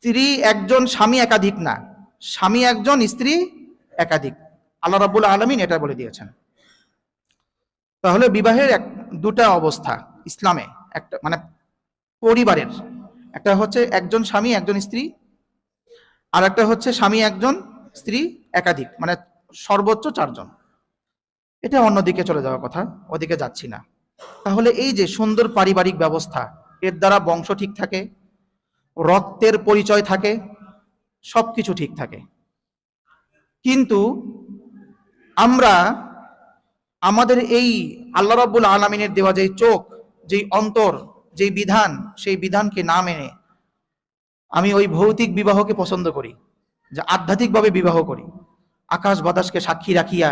স্ত্রী একজন, স্বামী একাধিক না, স্বামী একজন, স্ত্রী একাধিক। আল্লাহ রাব্বুল আলামিন এটা বলে দিয়েছেন। তাহলে বিবাহের দুটা অবস্থা ইসলামে, একটা মানে পরিবারের, একটা হচ্ছে একজন স্বামী একজন স্ত্রী, আর একটা হচ্ছে স্বামী একজন স্ত্রী একাধিক, মানে সর্বোচ্চ 4 জন। এটা অন্যদিকে চলে যাওয়ার কথা, ওদিকে যাচ্ছি না। তাহলে এই যে সুন্দর পারিবারিক ব্যবস্থা, এর দ্বারা বংশ ঠিক থাকে, রক্তের পরিচয় থাকে, সবকিছু ঠিক থাকে। কিন্তু আমরা আমাদের এই আল্লাহ রাব্বুল আলামিনের দেওয়া যে চোখ, যেই অন্তর, যেই বিধান, সেই বিধানকে না মেনে আমি ওই ভৌতিক বিবাহকে পছন্দ করি, যে আধ্যাত্মিকভাবে বিবাহ করি। আকাশ বাতাসকে সাক্ষী রাখিয়া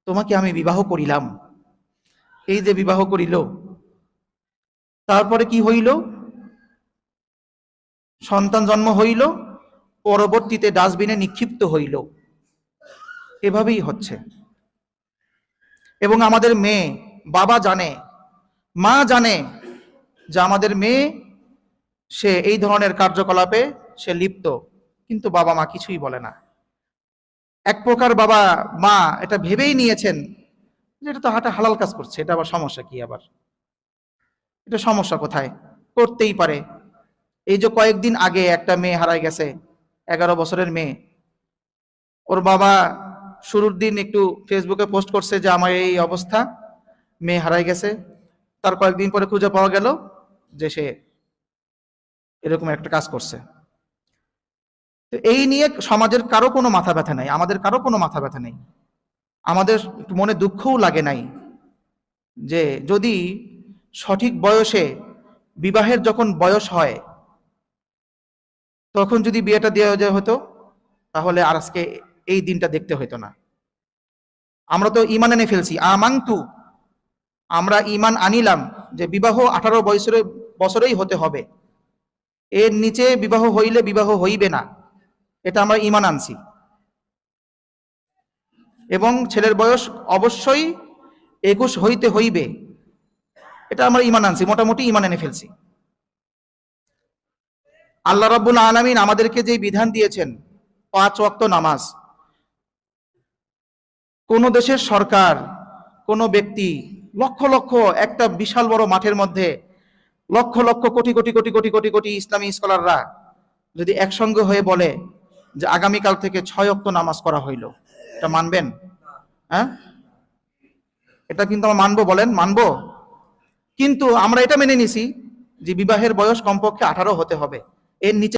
তোমাকে আমি বিবাহ করিলাম, এই যে বিবাহ করিল, তারপরে কি হইল? সন্তান জন্ম হইল, পরবর্তীতে ডাস্টবিনে নিক্ষিপ্ত হইল। এভাবেই হচ্ছে। এবং আমাদের মেয়ে, বাবা জানে, মা জানে যে আমাদের মেয়ে সে এই ধরনের কার্যকলাপে সে লিপ্ত, কিন্তু বাবা মা কিছুই বলে না। এক প্রকার বাবা মা এটা ভেবেই নিয়েছেন যে এটা তো হালাল কাজ করছে, এটা আবার সমস্যা কি? আবার এটা সমস্যা কোথায়? করতেই পারে। এই যে কয়েকদিন আগে একটা মেয়ে হারাই গেছে, 11 বছরের মেয়ে। ওর বাবা শুরুর দিন একটু ফেসবুকে পোস্ট করছে যে আমার এই অবস্থা, মেয়ে হারাই গেছে। তার কয়েকদিন পরে খুঁজে পাওয়া গেল যে সে এরকম একটা কাজ করছে। তো এই নিয়ে সমাজের কারো কোনো মাথা ব্যথা নাই, আমাদের কারো কোনো মাথা ব্যথা নেই, আমাদের মনে দুঃখও লাগে নাই যে যদি সঠিক বয়সে, বিবাহের যখন বয়স হয় তখন যদি বিয়েটা দেওয়া হতো, তাহলে আর আজকে এই দিনটা দেখতে হতো না। আমরা তো ঈমান এনে ফেলছি, আমানতু, আমরা ঈমান আনিলাম যে বিবাহ 18 বছরেই হতে হবে, এর নিচে বিবাহ হইলে বিবাহ হইবে না, এটা আমরা ঈমান আনছি। এবং ছেলের বয়স অবশ্যই 21 হইতে হইবে, এটা আমরা ঈমান আনছি, মোটামুটি ঈমান এনে ফেলছি। আল্লাহ রাব্বুল আলামিন আমাদেরকে যে বিধান দিয়েছেন 5 ওয়াক্ত নামাজ, কোন দেশের সরকার, কোন ব্যক্তি লক্ষ লক্ষ, একটা বিশাল বড় মাঠের মধ্যে লক্ষ লক্ষ কোটি কোটি কোটি কোটি কোটি কোটি ইসলামী স্কলাররা যদি একসঙ্গে হয়ে বলে যে আগামীকাল থেকে 6 ওয়াক্ত নামাজ করা হইল, এটা মানবেন? হ্যাঁ, এটা কিন্তু আমরা মানবো? বলেন মানবো? কিন্তু আমরা এটা মেনে নিছি যে বিবাহের বয়স কমপক্ষে 18 হতে হবে, এর নিচে